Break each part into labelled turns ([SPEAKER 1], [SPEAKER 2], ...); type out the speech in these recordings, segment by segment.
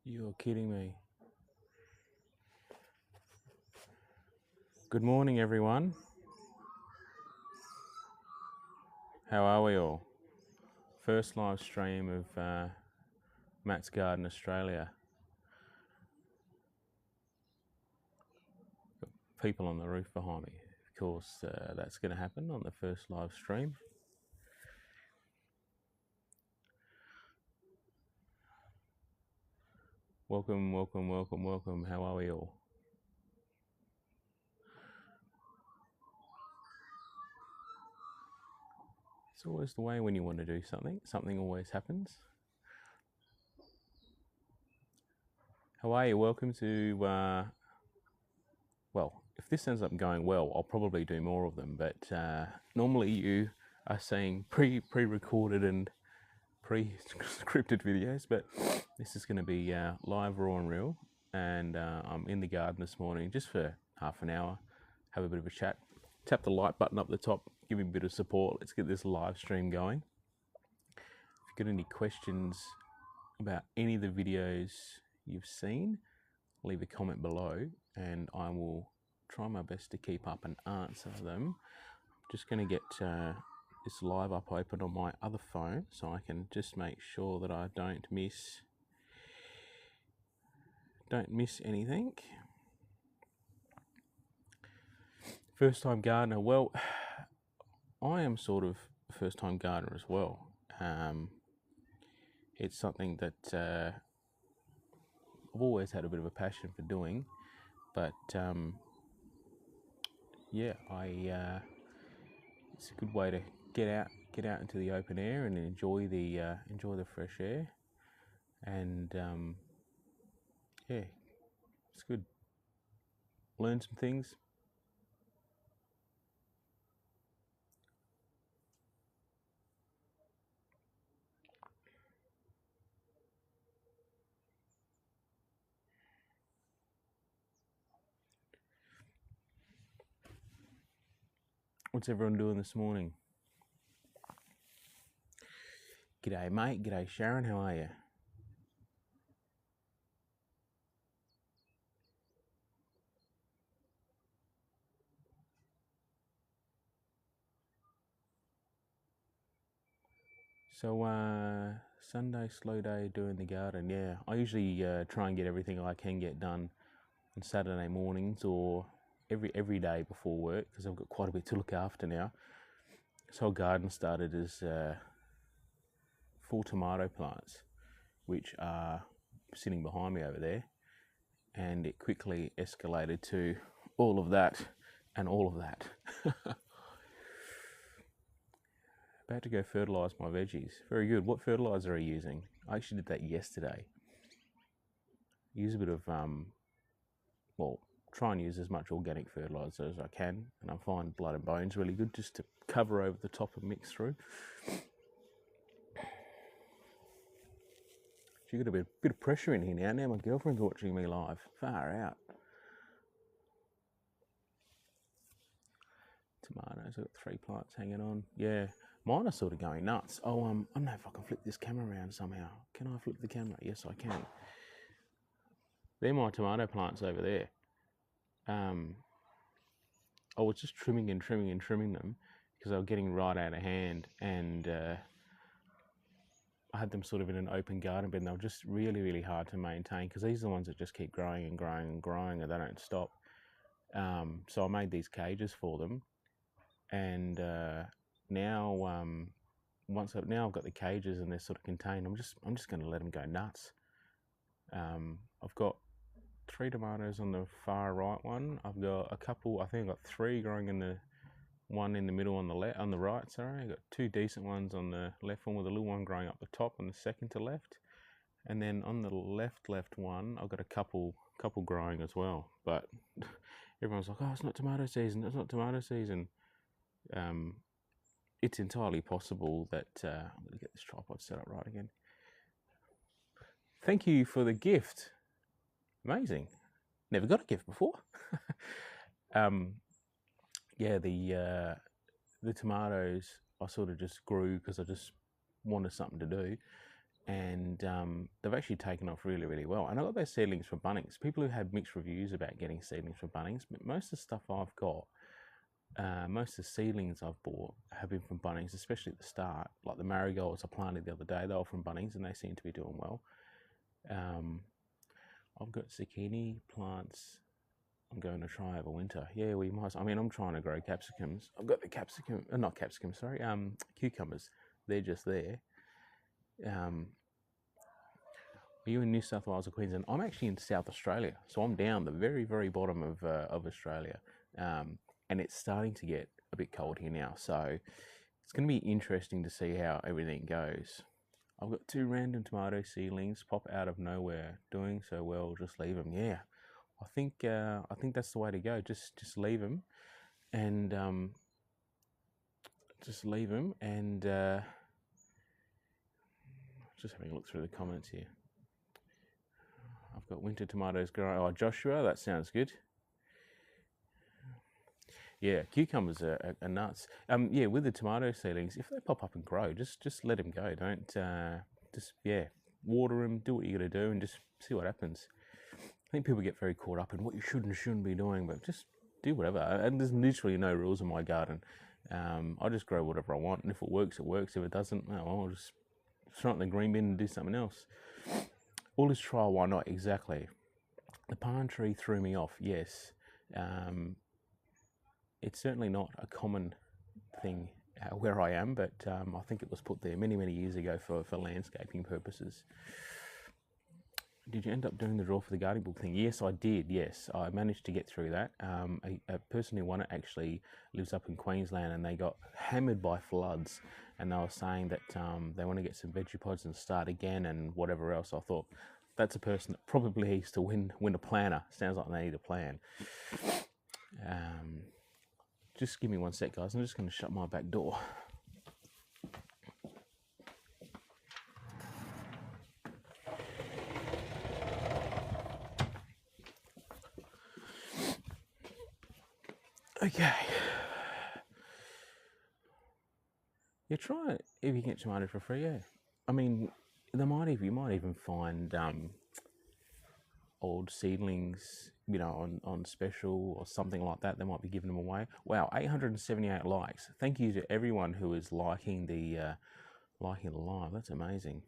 [SPEAKER 1] You're kidding me. Good morning, everyone. How are we all? First live stream of Matt's Garden Australia. People on the roof behind me. Of course, that's going to happen on the first live stream. Welcome, welcome, welcome, welcome. How are we all? It's always the way when you want to do something. Something always happens. How are you? Welcome to, well, if this ends up going well, I'll probably do more of them. But normally you are seeing pre-recorded and pre-scripted videos, but this is going to be live, raw and real. And I'm in the garden this morning just for half an hour, have a bit of a chat, tap the like button up the top, give me a bit of support. Let's get this live stream going. If you've got any questions about any of the videos you've seen, leave a comment below and I will try my best to keep up and answer them. I'm just going to get this live up open on my other phone so I can just make sure that I don't miss anything. First time gardener. Well, I am sort of a first time gardener as well. It's something that I've always had a bit of a passion for doing, but yeah, it's a good way to get out into the open air and enjoy the fresh air, and yeah, it's good. Learn some things. What's everyone doing this morning? G'day, mate. G'day, Sharon. How are you? So, Sunday slow day doing the garden. Yeah, I usually try and get everything I can get done on Saturday mornings or every day before work because I've got quite a bit to look after now. This whole garden started as 4 tomato plants, which are sitting behind me over there, and it quickly escalated to all of that and all of that. About to go fertilise my veggies. Very good. What fertiliser are you using? I actually did that yesterday. Use a bit of, well, try and use as much organic fertiliser as I can, and I find blood and bones really good just to cover over the top and mix through. So you got a bit of pressure in here now. Now my girlfriend's watching me live. Far out. Tomatoes, I've got 3 plants hanging on. Yeah, mine are sort of going nuts. Oh, I don't know if I can flip this camera around somehow. Can I flip the camera? Yes, I can. They're my tomato plants over there. I was just trimming them because they were getting right out of hand, and I had them sort of in an open garden bed, and they were just really hard to maintain because these are the ones that just keep growing and growing and growing, and they don't stop. So I made these cages for them, and now I've got the cages and they're sort of contained. I'm just going to let them go nuts. I've got 3 tomatoes on the far right one. I've got a couple. I think I've got 3 growing in the one in the middle on the right. Sorry, I've got 2 decent ones on the left one with a little one growing up the top on the second to left, and then on the left one I've got a couple growing as well. But everyone's like, "Oh, it's not tomato season. It's not tomato season." It's entirely possible that I'm going to get this tripod set up right again. Thank you for the gift. Amazing. Never got a gift before. Yeah, the tomatoes I sort of just grew because I just wanted something to do, and they've actually taken off really, really well. And I got those seedlings from Bunnings. People who had mixed reviews about getting seedlings from Bunnings, but most of the stuff I've got, most of the seedlings I've bought have been from Bunnings, especially at the start. Like the marigolds I planted the other day, they were from Bunnings and they seem to be doing well. I've got zucchini plants I'm going to try over winter. Yeah, we might. I mean, I'm trying to grow capsicums. I've got the not capsicums, sorry, cucumbers. They're just there. Are you in New South Wales or Queensland? I'm actually in South Australia, so I'm down the very, very bottom of Australia, and it's starting to get a bit cold here now. So it's going to be interesting to see how everything goes. I've got 2 random tomato seedlings pop out of nowhere, doing so well. Just leave them. Yeah, I think that's the way to go. Just leave them, and just having a look through the comments here. I've got winter tomatoes growing. Oh, Joshua, that sounds good. Yeah, cucumbers are nuts. Yeah, with the tomato seedlings, if they pop up and grow, just let them go. Don't water them. Do what you got to do, and just see what happens. I think people get very caught up in what you should and shouldn't be doing, but just do whatever. And there's literally no rules in my garden. I just grow whatever I want, and if it works, it works. If it doesn't, well, I'll just throw it in the green bin and do something else. All is trial, why not? Exactly. The palm tree threw me off, yes. It's certainly not a common thing where I am, but I think it was put there many, many years ago for landscaping purposes. Did you end up doing the draw for the gardening book thing? Yes, I did. Yes, I managed to get through that. A person who won it actually lives up in Queensland, and they got hammered by floods, and they were saying that they want to get some veggie pods and start again and whatever else. I thought, that's a person that probably needs to win a planner. Sounds like they need a plan. Just give me one sec, guys. I'm just going to shut my back door. Okay. Yeah, try it if you get tomatoes for free. Yeah, I mean, you might even find old seedlings, on special or something like that. They might be giving them away. Wow, 878 likes. Thank you to everyone who is liking the live. That's amazing.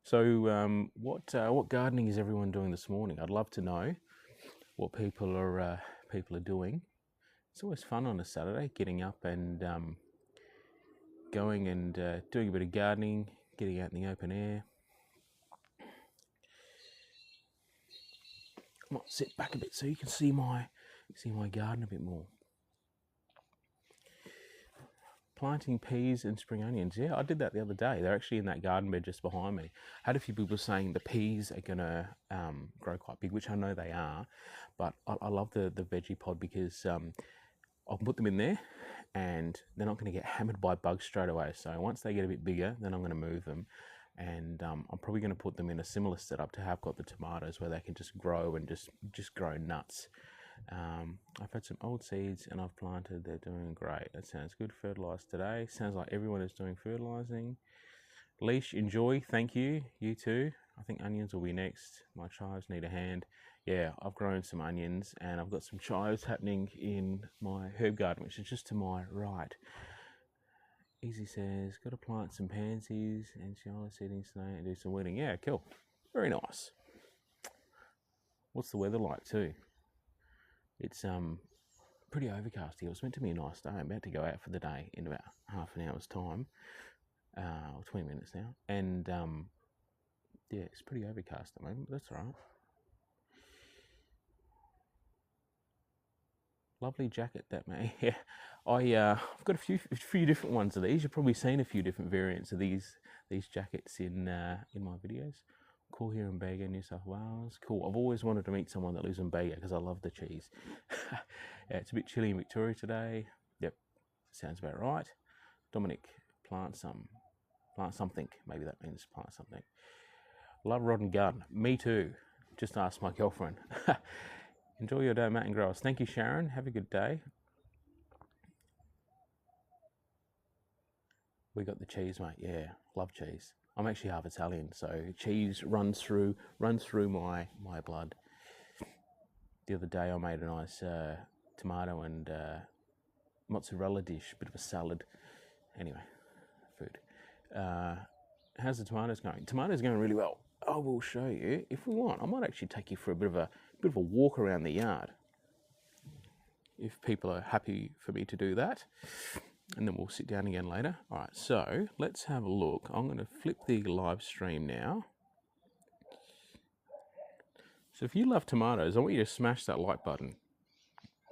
[SPEAKER 1] So, what gardening is everyone doing this morning? I'd love to know what people are doing. It's always fun on a Saturday, getting up and going and doing a bit of gardening, getting out in the open air. I might sit back a bit so you can see my garden a bit more. Planting peas and spring onions. Yeah, I did that the other day. They're actually in that garden bed just behind me. Had a few people saying the peas are going to grow quite big, which I know they are. But I love the veggie pod because I'll put them in there and they're not going to get hammered by bugs straight away. So once they get a bit bigger, then I'm going to move them. And I'm probably going to put them in a similar setup to how I've got the tomatoes, where they can just grow and just grow nuts. I've had some old seeds and I've planted. They're doing great. That sounds good. Fertilised today. Sounds like everyone is doing fertilising. Leash, enjoy. Thank you. You too. I think onions will be next. My chives need a hand. Yeah, I've grown some onions and I've got some chives happening in my herb garden, which is just to my right. Easy says, got to plant some pansies and Shiloh seedings today and do some weeding. Yeah, cool. Very nice. What's the weather like too? It's pretty overcast here. It was meant to be a nice day. I'm about to go out for the day in about half an hour's time, or 20 minutes now. And yeah, it's pretty overcast at the moment, but that's all right. Lovely jacket, that man. Yeah, I've got a few different ones of these. You've probably seen a few different variants of these jackets in my videos. Cool here in Bega, New South Wales. Cool. I've always wanted to meet someone that lives in Bega because I love the cheese. Yeah, it's a bit chilly in Victoria today. Yep, sounds about right. Dominic, plant something. Maybe that means plant something. Love rod and gun. Me too. Just ask my girlfriend. Enjoy your day, Matt and Growers. Thank you, Sharon. Have a good day. We got the cheese, mate. Yeah, love cheese. I'm actually half Italian, so cheese runs through my blood. The other day I made a nice tomato and mozzarella dish, bit of a salad. Anyway, food. How's the tomatoes going? Tomatoes going really well. I will show you if we want. I might actually take you for a bit of a walk around the yard, if people are happy for me to do that, and then we'll sit down again later. All right, so let's have a look. I'm going to flip the live stream now. So if you love tomatoes, I want you to smash that like button.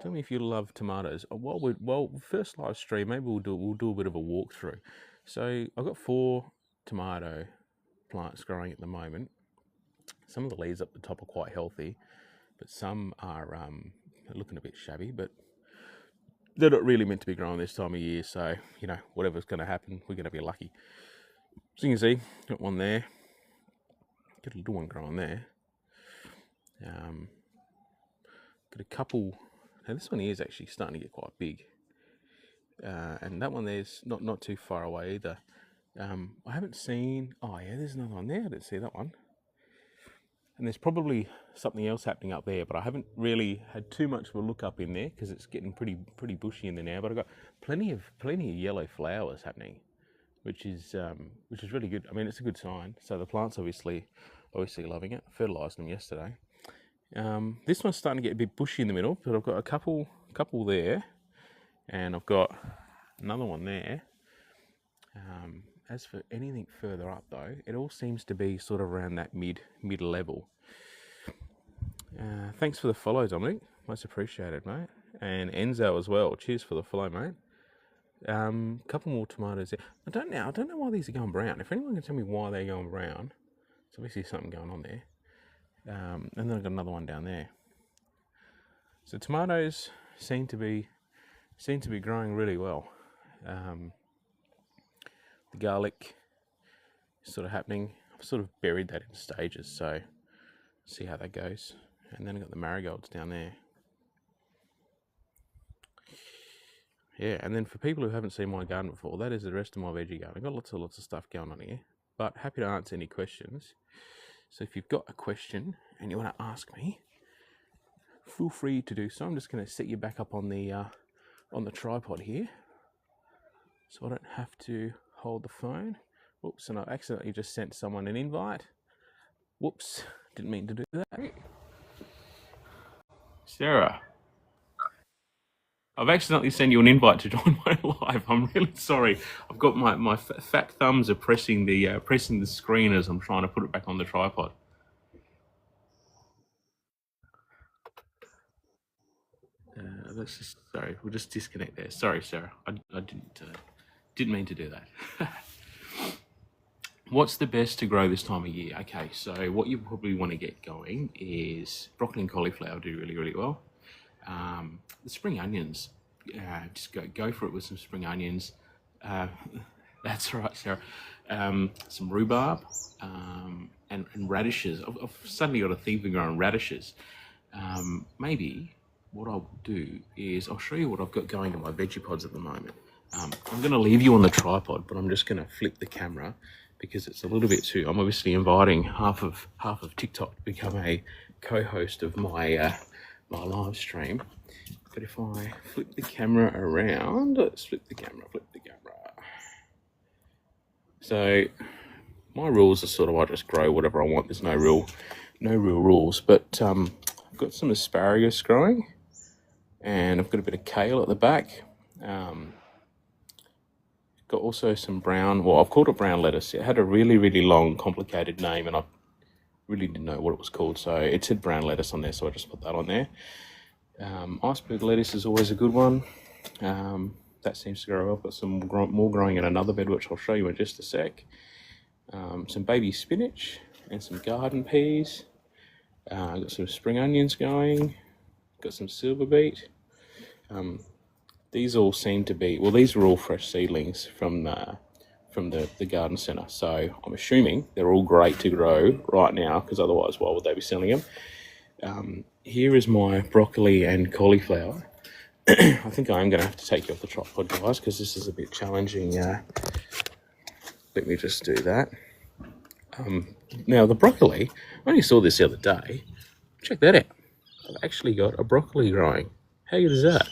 [SPEAKER 1] Tell me if you love tomatoes. Well, first live stream, maybe we'll do a bit of a walkthrough. So I've got 4 tomato plants growing at the moment. Some of the leaves up the top are quite healthy, but some are looking a bit shabby, but they're not really meant to be growing this time of year, so, you know, whatever's going to happen, we're going to be lucky. So you can see, got one there, got a little one growing there. Got a couple, now this one here is actually starting to get quite big. And that one there's not too far away either. I haven't seen, oh yeah, there's another one there, I didn't see that one. And there's probably something else happening up there, but I haven't really had too much of a look up in there because it's getting pretty bushy in there now. But I've got plenty of yellow flowers happening, which is really good. I mean, it's a good sign. So the plant's obviously loving it. I fertilised them yesterday. This one's starting to get a bit bushy in the middle, but I've got a couple there, and I've got another one there. As for anything further up though, it all seems to be sort of around that mid level. Thanks for the follow, Dominic. Most appreciated, mate. And Enzo as well. Cheers for the follow, mate. Couple more tomatoes there. I don't know why these are going brown. If anyone can tell me why they're going brown, there's obviously something going on there. And then I've got another one down there. So tomatoes seem to be growing really well. The garlic is sort of happening. I've sort of buried that in stages, so see how that goes. And then I've got the marigolds down there. Yeah, and then for people who haven't seen my garden before, that is the rest of my veggie garden. I've got lots of stuff going on here, but happy to answer any questions. So if you've got a question and you want to ask me, feel free to do so. I'm just going to set you back up on the tripod here, so I don't have to hold the phone. Whoops, and I've accidentally just sent someone an invite. Whoops, didn't mean to do that. Sarah, I've accidentally sent you an invite to join my live. I'm really sorry. I've got my fat thumbs are pressing the screen as I'm trying to put it back on the tripod. Sorry, we'll just disconnect there. Sorry, Sarah. I didn't mean to do that. What's the best to grow this time of year? Okay, so what you probably want to get going is broccoli and cauliflower do really well. The spring onions, just go for it with some spring onions. That's right, Sarah. Some rhubarb and radishes. I've suddenly got a thing for growing radishes. Maybe what I'll do is I'll show you what I've got going in my veggie pods at the moment. I'm going to leave you on the tripod, but I'm just going to flip the camera because it's a little bit too. I'm obviously inviting half of TikTok to become a co-host of my my live stream. But if I flip the camera around, let's flip the camera. So my rules are sort of I just grow whatever I want. There's no real rules. But I've got some asparagus growing, and I've got a bit of kale at the back. Got also some brown, well, I've called it brown lettuce. It had a really long, complicated name, and I really didn't know what it was called. So it said brown lettuce on there, so I just put that on there. Iceberg lettuce is always a good one. That seems to grow well. I've got some more growing in another bed, which I'll show you in just a sec. Some baby spinach and some garden peas. I've got some spring onions going. Got some silver beet. These all seem to be, well, these are all fresh seedlings from the garden centre. So I'm assuming they're all great to grow right now, because otherwise why would they be selling them? Here is my broccoli and cauliflower. I think I am going to have to take you off the tripod, guys, because this is a bit challenging let me just do that. Now the broccoli, I only saw this the other day. Check that out. I've actually got a broccoli growing. How good is that?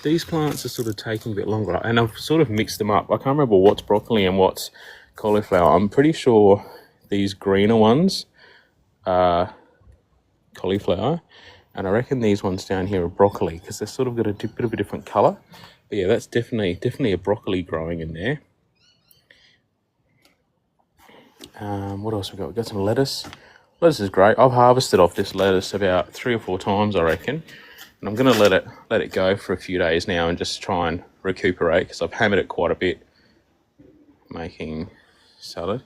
[SPEAKER 1] These plants are sort of taking a bit longer, and I've sort of mixed them up. I can't remember what's broccoli and what's cauliflower. I'm pretty sure these greener ones are cauliflower, and I reckon these ones down here are broccoli because they've sort of got a bit of a different colour. But yeah, that's definitely a broccoli growing in there. What else we got? We've got some lettuce. Lettuce is great. I've harvested off this lettuce about 3 or 4 times, I reckon. And I'm going to let it go for a few days now and just try and recuperate because I've hammered it quite a bit making salad.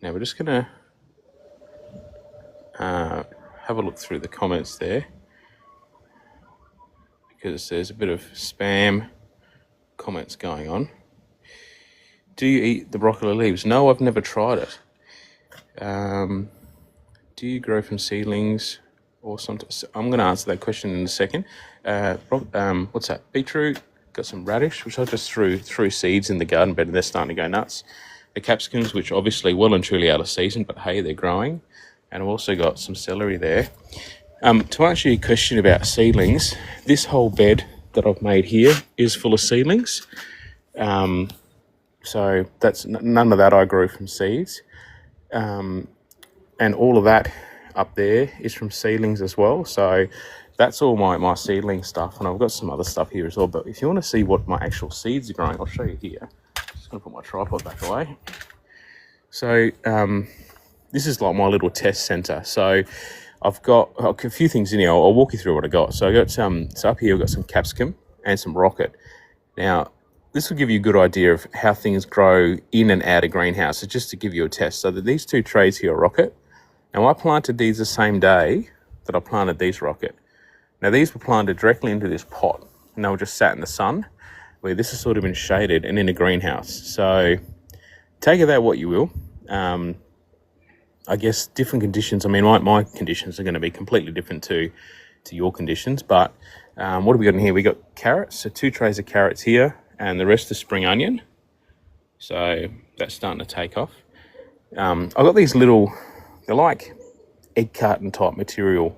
[SPEAKER 1] Now we're just going to have a look through the comments there because there's a bit of spam comments going on. Do you eat the broccoli leaves? No, I've never tried it. Do you grow from seedlings or something? I'm going to answer that question in a second. What's that? Beetroot. Got some radish, which I just threw seeds in the garden bed and they're starting to go nuts. The capsicums, which obviously well and truly out of season, but hey, they're growing. And I've also got some celery there. To answer your question about seedlings, this whole bed that I've made here is full of seedlings. So that's none of that I grew from seeds. And all of that up there is from seedlings as well. So that's all my seedling stuff. And I've got some other stuff here as well. But if you want to see what my actual seeds are growing, I'll show you here. Just going to put my tripod back away. So this is like my little test center. So I've got a few things in here. I'll walk you through what I got. So I got so up here I've got some capsicum and some rocket. Now, this will give you a good idea of how things grow in and out of greenhouses, just to give you a test. So that these 2 trays here are rocket. Now, I planted these the same day that I planted these rocket. Now, these were planted directly into this pot, and they were just sat in the sun, where this has sort of been shaded and in a greenhouse. So take of that what you will. I guess different conditions. I mean, my conditions are going to be completely different to your conditions. But what have we got in here? We got carrots. So 2 trays of carrots here, and the rest is spring onion. So that's starting to take off. I've got these little, they're like egg carton type material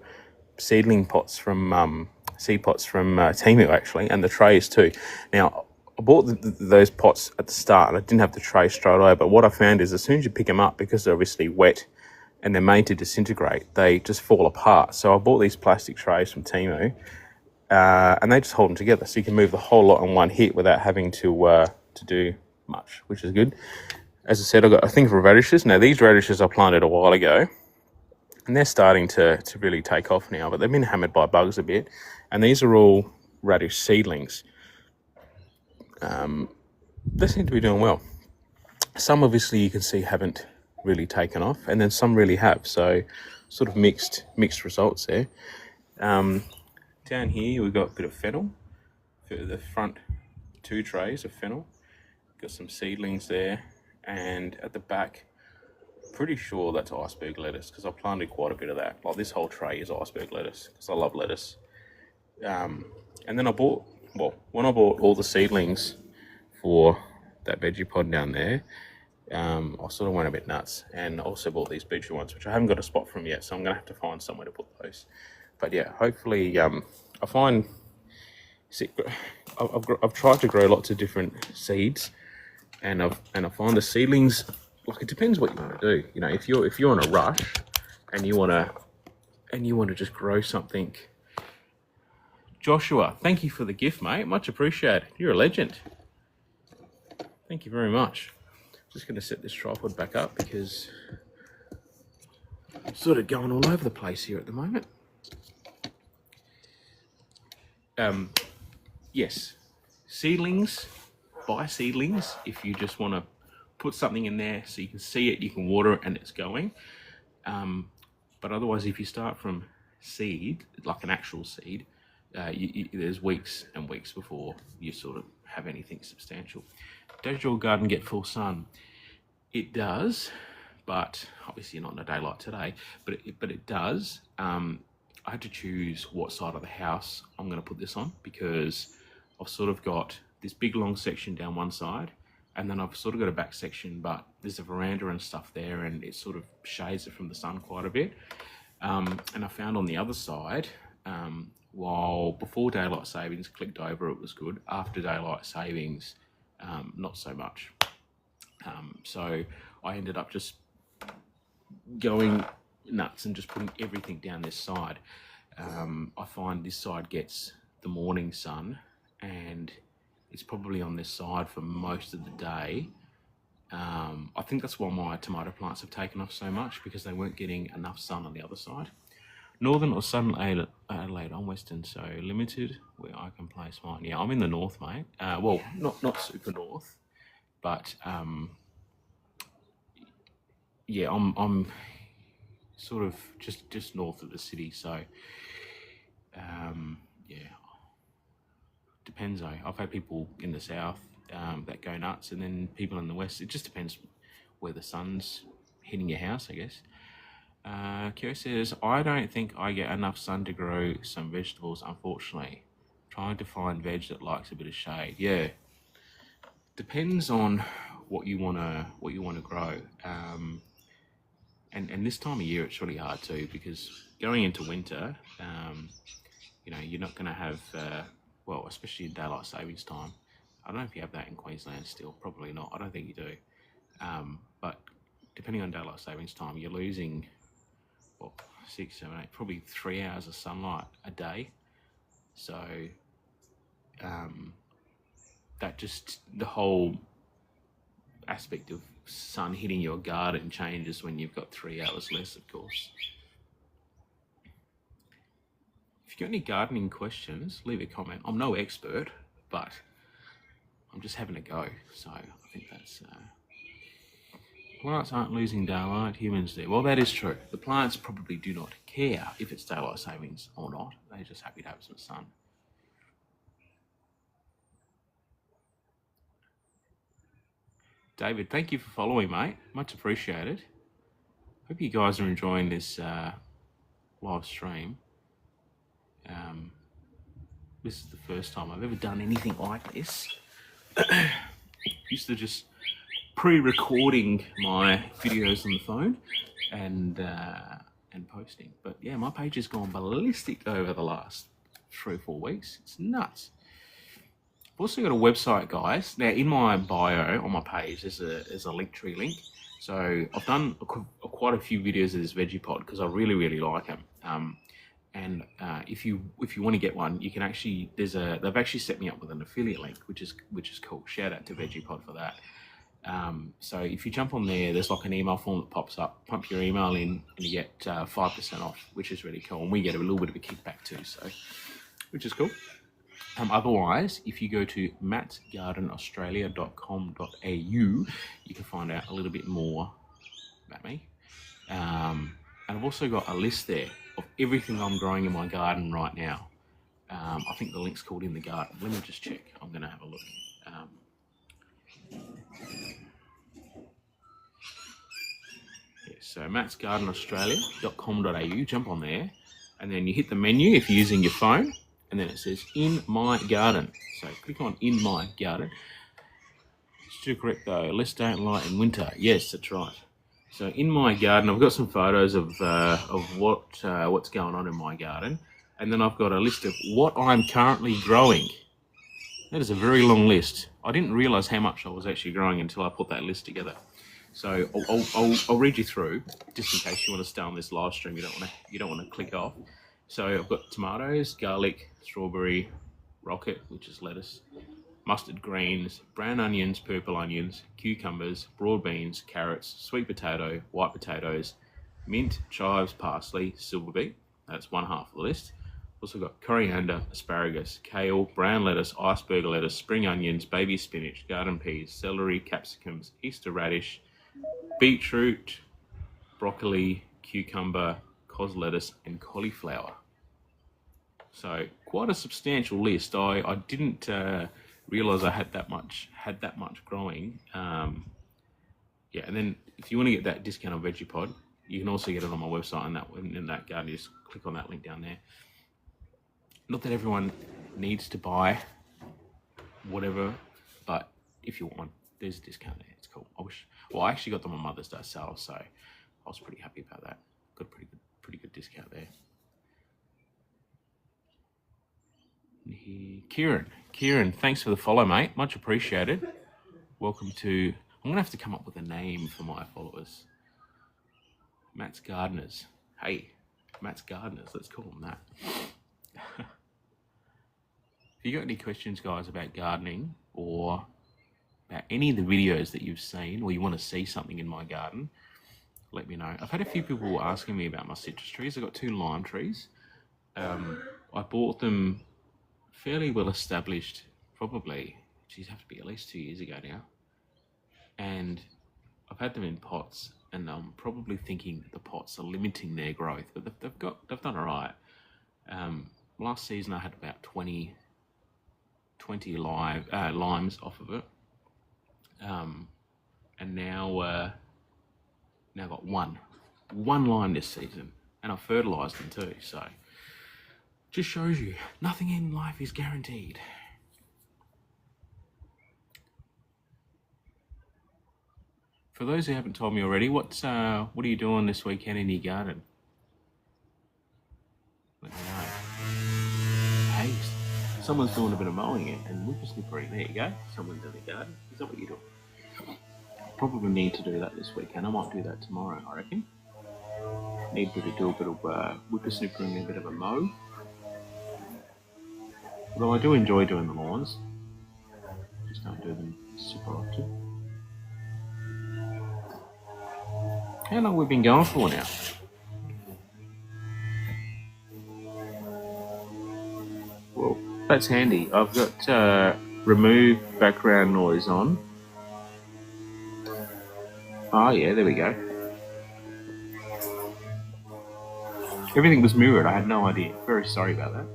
[SPEAKER 1] seedling pots from seed pots from Temu actually, and the trays too. Now I bought those pots at the start and I didn't have the tray straight away, but what I found is as soon as you pick them up, because they're obviously wet and they're made to disintegrate, they just fall apart. So I bought these plastic trays from Temu, and they just hold them together, so you can move the whole lot in one hit without having to do much, which is good. As I said, I've got a thing for radishes. Now these radishes I planted a while ago, and they're starting to really take off now, but they've been hammered by bugs a bit. And these are all radish seedlings. They seem to be doing well. Some obviously you can see haven't really taken off, and then some really have. So sort of mixed results there. Down here we've got a bit of fennel for the front 2 trays of fennel. Got some seedlings there, and at the back, pretty sure that's iceberg lettuce because I planted quite a bit of that. Like this whole tray is iceberg lettuce because I love lettuce. And then I bought, when I bought all the seedlings for that veggie pod down there, I sort of went a bit nuts, and also bought these beetroot ones, which I haven't got a spot from yet, so I'm going to have to find somewhere to put those. But yeah, hopefully I find, I've tried to grow lots of different seeds, and I find the seedlings, like it depends what you want to do. You know, if you're in a rush and you want to just grow something. Joshua, thank you for the gift, mate. Much appreciated. You're a legend. Thank you very much. Just going to set this tripod back up because I'm sort of going all over the place here at the moment. Yes, seedlings, buy seedlings if you just want to put something in there so you can see it, you can water it, and it's going. But otherwise, if you start from seed, like an actual seed, there's weeks and weeks before you sort of have anything substantial. Does your garden get full sun? It does, but obviously not on a day like today, but it does. I had to choose what side of the house I'm going to put this on because I've sort of got this big long section down one side, And then I've sort of got a back section, but there's a veranda and stuff there, and it sort of shades it from the sun quite a bit. And I found on the other side, while before daylight savings clicked over, it was good. After daylight savings, not so much. So I ended up just going nuts and just putting everything down this side. I find this side gets the morning sun, and it's probably on this side for most of the day. I think that's why my tomato plants have taken off so much, because they weren't getting enough sun on the other side. Northern or southern Adelaide, I'm Western, so limited where I can place mine. Yeah, I'm in the north, mate. Well, not super north, but yeah, I'm sort of just north of the city. So yeah, depends though. I've had people in the south that go nuts, and then people in the west. It just depends where the sun's hitting your house, I guess. Kira says, I don't think I get enough sun to grow some vegetables, unfortunately. Trying to find veg that likes a bit of shade. Yeah, depends on what you wanna grow. And this time of year it's really hard too, because going into winter, you know, you're not gonna have well, especially in daylight savings time. I don't know if you have that in Queensland still. Probably not. I don't think you do. But depending on daylight savings time, you're losing, well, 6, 7, 8, probably 3 hours of sunlight a day. So that just, the whole aspect of sun hitting your garden changes when you've got 3 hours less, of course. If you've got any gardening questions, leave a comment. I'm no expert, but I'm just having a go. So I think that's... Plants aren't losing daylight, humans do. Well, that is true. The plants probably do not care if it's daylight savings or not. They're just happy to have some sun. David, thank you for following, mate. Much appreciated. Hope you guys are enjoying this live stream. This is the first time I've ever done anything like this. Used to just pre-recording my videos on the phone and posting. But yeah, my page has gone ballistic over the last 3 or 4 weeks. It's nuts. I've also got a website, guys. Now, in my bio on my page, there's a Linktree link. So I've done quite a few videos of this veggie pod because I really like them. And if you want to get one, you can actually, they've actually set me up with an affiliate link, which is cool. Shout out to VeggiePod for that. So if you jump on there, there's like an email form that pops up. Pump your email in, and you get 5% off, which is really cool. And we get a little bit of a kickback too, so which is cool. Otherwise, if you go to MattsGardenAustralia.com.au, you can find out a little bit more about me. And I've also got a list there of everything I'm growing in my garden right now. I think the link's called In the Garden. Let me just check. I'm going to have a look. So MattsGardenAustralia.com.au, jump on there, and then you hit the menu if you're using your phone, and then it says In My Garden. So click on In My Garden. Still correct though, less daylight in winter. Yes, that's right. So in my garden, I've got some photos of what's going on in my garden, and then I've got a list of what I'm currently growing. That is a very long list. I didn't realise how much I was actually growing until I put that list together. So I'll read you through, just in case you want to stay on this live stream. You don't want to click off. So I've got tomatoes, garlic, strawberry, rocket, which is lettuce, mustard greens, brown onions, purple onions, cucumbers, broad beans, carrots, sweet potato, white potatoes, mint, chives, parsley, silver beet. That's one half of the list. Also got coriander, asparagus, kale, brown lettuce, iceberg lettuce, spring onions, baby spinach, garden peas, celery, capsicums, Easter radish, beetroot, broccoli, cucumber, cos lettuce, and cauliflower. So quite a substantial list. I didn't realise I had that much growing. Yeah, and then if you want to get that discount on VeggiePod, you can also get it on my website, and in that garden, you just click on that link down there. Not that everyone needs to buy whatever, but if you want one, there's a discount there. It's cool. I actually got them on Mother's Day sale, so I was pretty happy about that. Got a pretty good discount there. And here, Kieran, thanks for the follow, mate. Much appreciated. Welcome to. I'm gonna have to come up with a name for my followers. Matt's Gardeners. Hey, Matt's Gardeners. Let's call them that. If you got any questions, guys, about gardening or about any of the videos that you've seen, or you want to see something in my garden, let me know. I've had a few people asking me about my citrus trees. I've got 2 lime trees. I bought them fairly well established, probably, have to be at least 2 years ago now. And I've had them in pots, and I'm probably thinking the pots are limiting their growth, but they've done all right. Last season I had about 20 limes off of it, and now got one lime this season, and I fertilised them too. So just shows you nothing in life is guaranteed. For those who haven't told me already, what are you doing this weekend in your garden? Let me know. Hey, someone's doing a bit of mowing it and whippersnippering. There you go. Someone's in the garden. Is that what you're doing? Probably need to do that this weekend. I might do that tomorrow, I reckon. Need to do a bit of whippersnippering and a bit of a mow. Although I do enjoy doing the lawns. Just don't do them super often. How long have we been going for now? Well, that's handy. I've got remove background noise on. Oh yeah, there we go. Everything was mirrored. I had no idea. Very sorry about that.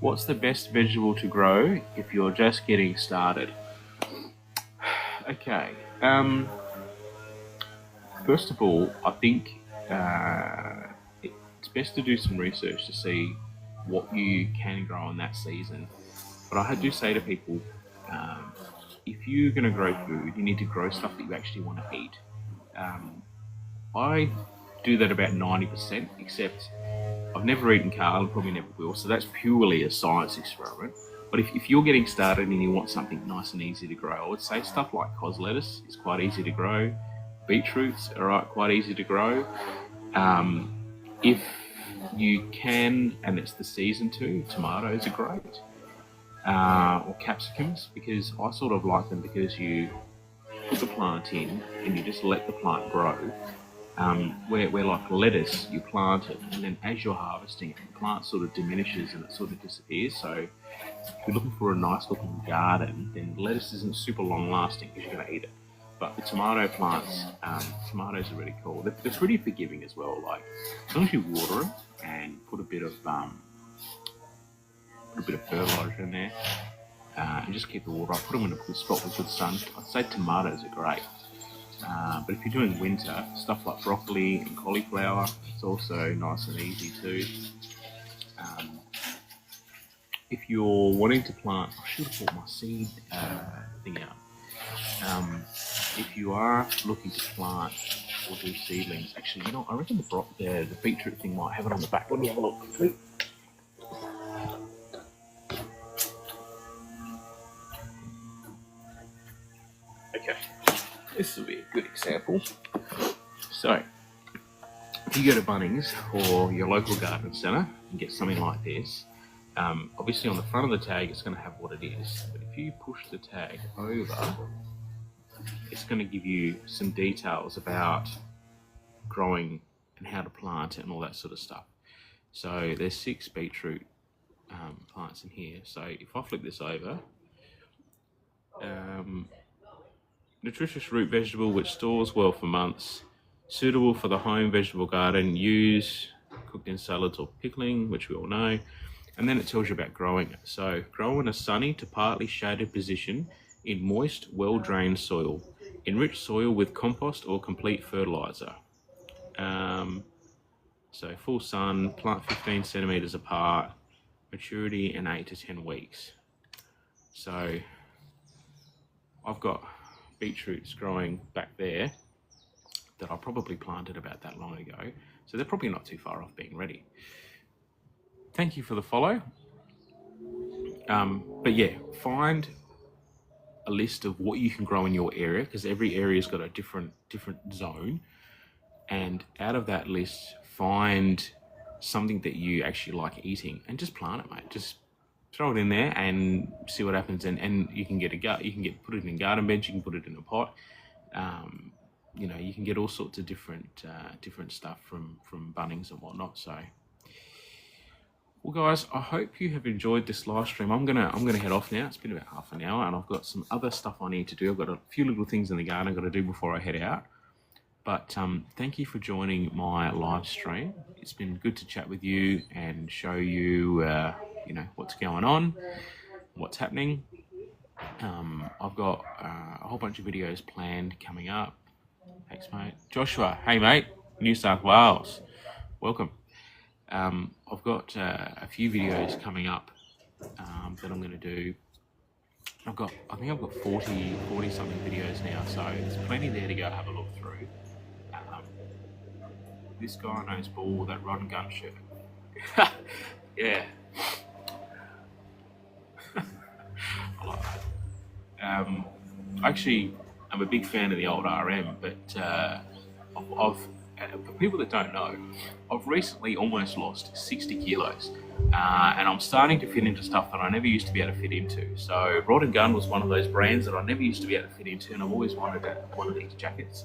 [SPEAKER 1] What's the best vegetable to grow if you're just getting started? Okay. First of all, I think it's best to do some research to see what you can grow in that season. But I do say to people, if you're going to grow food, you need to grow stuff that you actually want to eat. I do that about 90%, except I've never eaten kale and probably never will, so that's purely a science experiment. But if you're getting started and you want something nice and easy to grow, I would say stuff like cos lettuce is quite easy to grow. Beetroots are quite easy to grow. If you can, and it's the season too, tomatoes are great. Or capsicums, because I sort of like them because you put the plant in and you just let the plant grow. Where like lettuce, you plant it, and then as you're harvesting it, the plant sort of diminishes and it sort of disappears. So if you're looking for a nice looking garden, then lettuce isn't super long lasting because you're going to eat it. But the tomato plants, tomatoes are really cool. They're pretty forgiving as well. Like as long as you water them and put a bit of fertilizer in there, and just keep the water up. Put them in a good spot with good sun. I'd say tomatoes are great. But if you're doing winter, stuff like broccoli and cauliflower, it's also nice and easy too. If you're wanting to plant, I should have brought my seed thing out. If you are looking to plant or do seedlings, actually, I reckon the beetroot thing might have it on the back. Let me have a look quickly. Okay, this will be a good example. So, if you go to Bunnings or your local garden centre and get something like this, obviously on the front of the tag it's going to have what it is, but if you push the tag over, it's going to give you some details about growing and how to plant it and all that sort of stuff. So there's 6 beetroot plants in here. So if I flip this over, nutritious root vegetable which stores well for months, suitable for the home vegetable garden, use cooked in salads or pickling, which we all know. And then it tells you about growing it. So grow in a sunny to partly shaded position in moist, well-drained soil. Enrich soil with compost or complete fertilizer. So full sun, plant 15 centimeters apart, maturity in 8 to 10 weeks. So I've got beetroots growing back there that I probably planted about that long ago. So they're probably not too far off being ready. Thank you for the follow. But yeah, find a list of what you can grow in your area, because every area's got a different zone. And out of that list, find something that you actually like eating and just plant it, mate. Just throw it in there and see what happens. And you can put it in garden beds, you can put it in a pot. You know, you can get all sorts of different stuff from Bunnings and whatnot. So, well, guys, I hope you have enjoyed this live stream. I'm gonna head off now. It's been about half an hour, and I've got some other stuff I need to do. I've got a few little things in the garden I've got to do before I head out. But thank you for joining my live stream. It's been good to chat with you and show you, you know, what's going on, what's happening. I've got a whole bunch of videos planned coming up. Thanks, mate. Joshua, hey, mate, New South Wales, welcome. I've got a few videos coming up that I'm going to do. I think I've got 40 something videos now, so there's plenty there to go have a look through. This guy knows ball, that rod and gun shirt. Yeah. I like that. Actually, I'm a big fan of the old RM, but for people that don't know, I've recently almost lost 60 kilos. And I'm starting to fit into stuff that I never used to be able to fit into. So Rod and Gun was one of those brands that I never used to be able to fit into, and I've always wanted these jackets.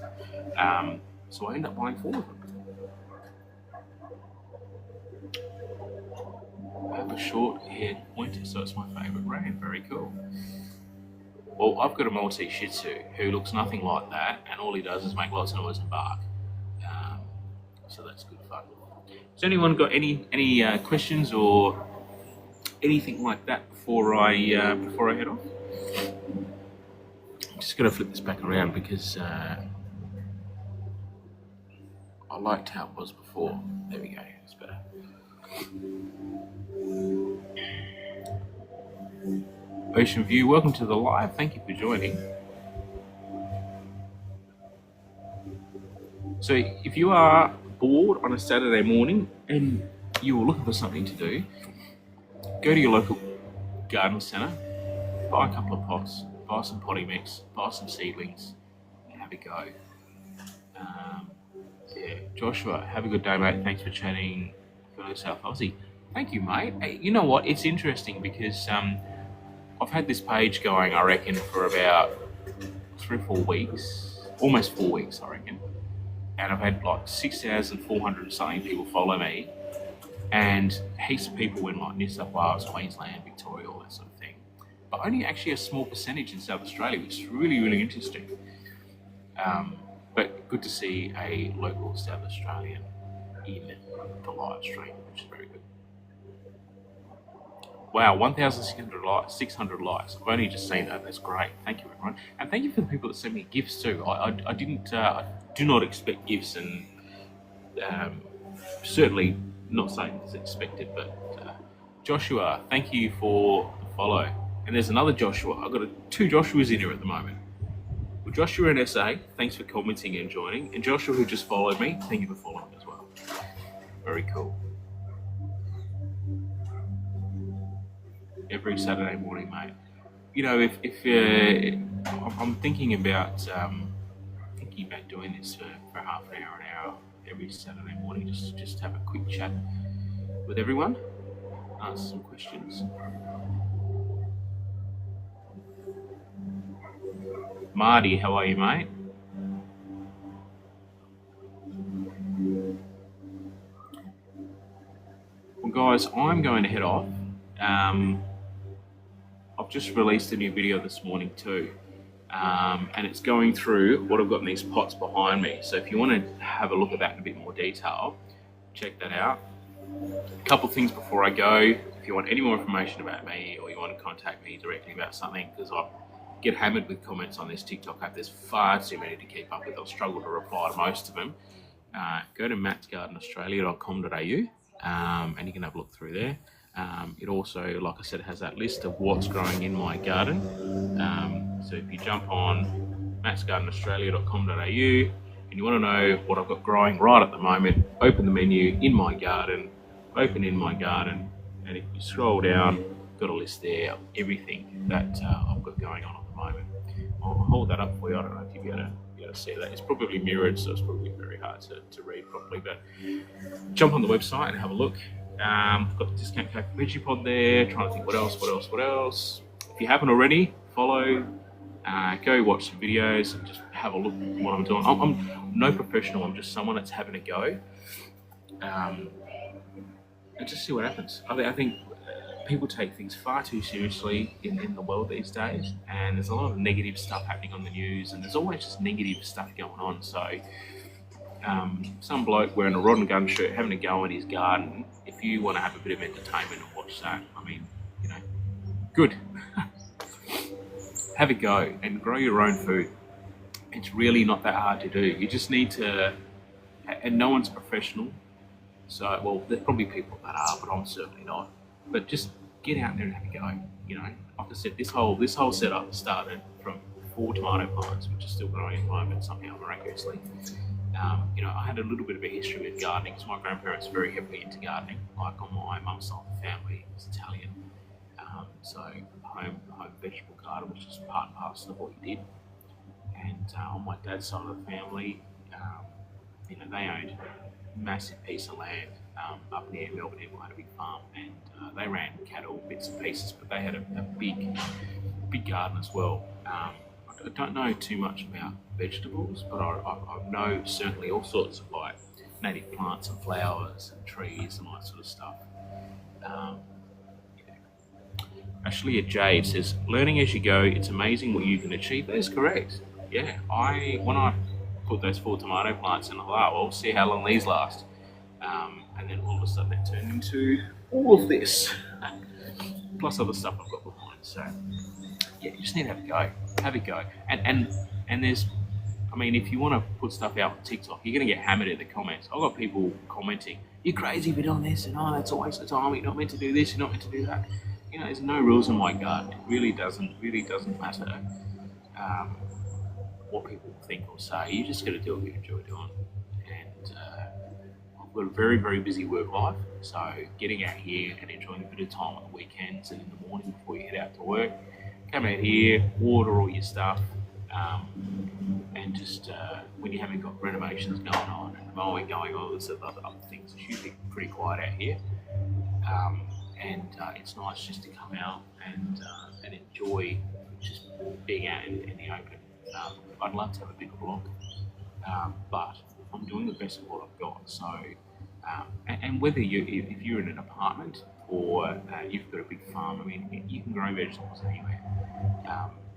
[SPEAKER 1] So I ended up buying 4 of them. I have a short-haired pointer, so it's my favourite brand. Very cool. Well, I've got a Maltese Shih Tzu who looks nothing like that, and all he does is make lots of noise and bark. So that's good fun. Has anyone got any questions or anything like that before I head off? I'm just going to flip this back around because I liked how it was before. There we go. It's better. Ocean View, welcome to the live. Thank you for joining. So if you are bored on a Saturday morning and you are looking for something to do, go to your local garden centre, buy a couple of pots, buy some potting mix, buy some seedlings, and have a go. Yeah, Joshua, have a good day, mate. Thanks for chatting, fellow South Aussie. Thank you, mate. Hey, you know what? It's interesting because I've had this page going, I reckon, for about 3 or 4 weeks, almost 4 weeks, I reckon. And I've had like 6,400 something people follow me, and heaps of people in like New South Wales, Queensland, Victoria, all that sort of thing. But only actually a small percentage in South Australia, which is really, really interesting. But good to see a local South Australian in the live stream, which is very good. Wow, 1,600 likes. I've only just seen that. That's great. Thank you, everyone. And thank you for the people that sent me gifts too. I do not expect gifts, and certainly not saying it's expected, but Joshua, thank you for the follow. And there's another Joshua. I've got 2 Joshuas in here at the moment. Well, Joshua in SA, thanks for commenting and joining. And Joshua, who just followed me, thank you for following as well. Very cool. Every Saturday morning, mate. You know, if I'm thinking about doing this for half an hour every Saturday morning, just have a quick chat with everyone, answer some questions. Marty, how are you, mate? Well, guys, I'm going to head off. I've just released a new video this morning too, and it's going through what I've got in these pots behind me. So if you want to have a look at that in a bit more detail, check that out. A couple things before I go. If you want any more information about me, or you want to contact me directly about something, because I get hammered with comments on this TikTok app. There's far too many to keep up with. I'll struggle to reply to most of them. Go to MattsGardenAustralia.com.au, and you can have a look through there. It also, like I said, has that list of what's growing in my garden. So if you jump on MattsGardenAustralia.com.au and you want to know what I've got growing right at the moment, open the menu, in my garden, open in my garden, and if you scroll down, got a list there of everything that I've got going on at the moment. I'll hold that up for you. I don't know if you'll be able to see that. It's probably mirrored, so it's probably very hard to read properly, but jump on the website and have a look. I've got the discount code for VeggiePod there, trying to think what else. If you haven't already, follow, go watch some videos and just have a look at what I'm doing. I'm no professional, I'm just someone that's having a go. And just see what happens. I think people take things far too seriously in the world these days, and there's a lot of negative stuff happening on the news, and there's always just negative stuff going on. So some bloke wearing a rod and gun shirt having a go in his garden, if you want to have a bit of entertainment and watch that, I mean, you know, good. Have a go and grow your own food. It's really not that hard to do. You just need to, and no one's professional. So, well, there's probably people that are, but I'm certainly not. But just get out there and have a go. You know, like I said, this whole setup started from 4 tomato plants, which are still growing at the moment somehow miraculously. You know, I had a little bit of a history with gardening because my grandparents were very heavily into gardening. Like on my mum's side of the family was Italian, so home vegetable garden was just part and parcel of what he did. And on my dad's side of the family, you know, they owned a massive piece of land up near Melbourne. Everyone had a big farm, and they ran cattle, bits and pieces, but they had a big garden as well. I don't know too much about vegetables, but I know certainly all sorts of like native plants and flowers and trees and all that sort of stuff. Actually, Jade says, learning as you go, it's amazing what you can achieve. That is correct. Yeah, when I put those 4 tomato plants in, I thought, well, we'll see how long these last. And then all of a sudden it turned into all of this, plus other stuff I've got behind. So yeah, you just need to have a go. And there's, I mean, if you want to put stuff out on TikTok, you're going to get hammered in the comments. I've got people commenting, you're crazy for doing this, and oh, that's a waste of time, you're not meant to do this, you're not meant to do that. You know, there's no rules in my garden. It really doesn't matter what people think or say. You just got to do what you enjoy doing. And I've got a very, very busy work life, so getting out here and enjoying a bit of time on the weekends and in the morning before you head out to work, come out here, water all your stuff, and just when you haven't got renovations going on and mowing going on, there's other things. It's usually pretty quiet out here, and it's nice just to come out and enjoy just being out in the open. I'd love to have a bigger block, but I'm doing the best of what I've got. So, and whether if you're in an apartment or you've got a big farm, I mean, you can grow vegetables anywhere.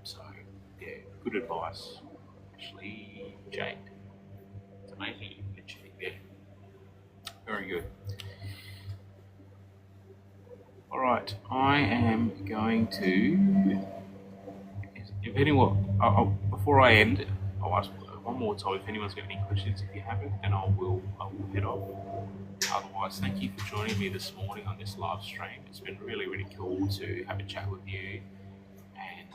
[SPEAKER 1] So, yeah, good advice. Actually, Jade, it's amazing you can achieve. Yeah, very good. All right, I am going to. If anyone, before I end, I'll ask one more time if anyone's got any questions. If you haven't, then I will head off. Otherwise, thank you for joining me this morning on this live stream. It's been really, really cool to have a chat with you, and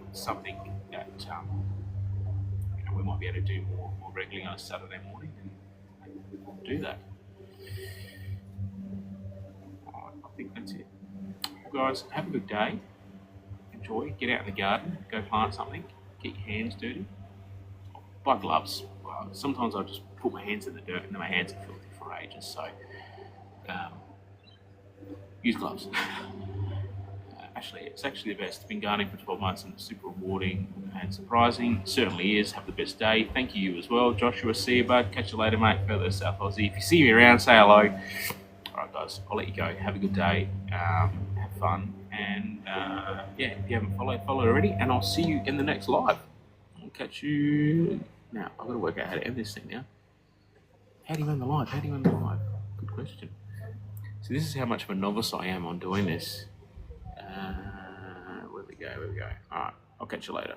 [SPEAKER 1] it's something that you know, we might be able to do more regularly on a Saturday morning, and we'll do that. All right, I think that's it. Well, guys, have a good day. Enjoy, get out in the garden, go plant something, get your hands dirty. Buy gloves. Sometimes I just put my hands in the dirt and then my hands are filthy for ages, so use gloves. Actually, it's actually the best. I've been gardening for 12 months and it's super rewarding and surprising. It certainly is. Have the best day. Thank you as well. Joshua, see you, bud. Catch you later, mate. Further South Aussie. If you see me around, say hello. Alright guys, I'll let you go. Have a good day. Have fun. And yeah, if you haven't followed, follow already. And I'll see you in the next live. I'll catch you. Now, I've got to work out how to end this thing now. How do you end the live? Good question. So this is how much of a novice I am on doing this. Where we go. Alright, I'll catch you later.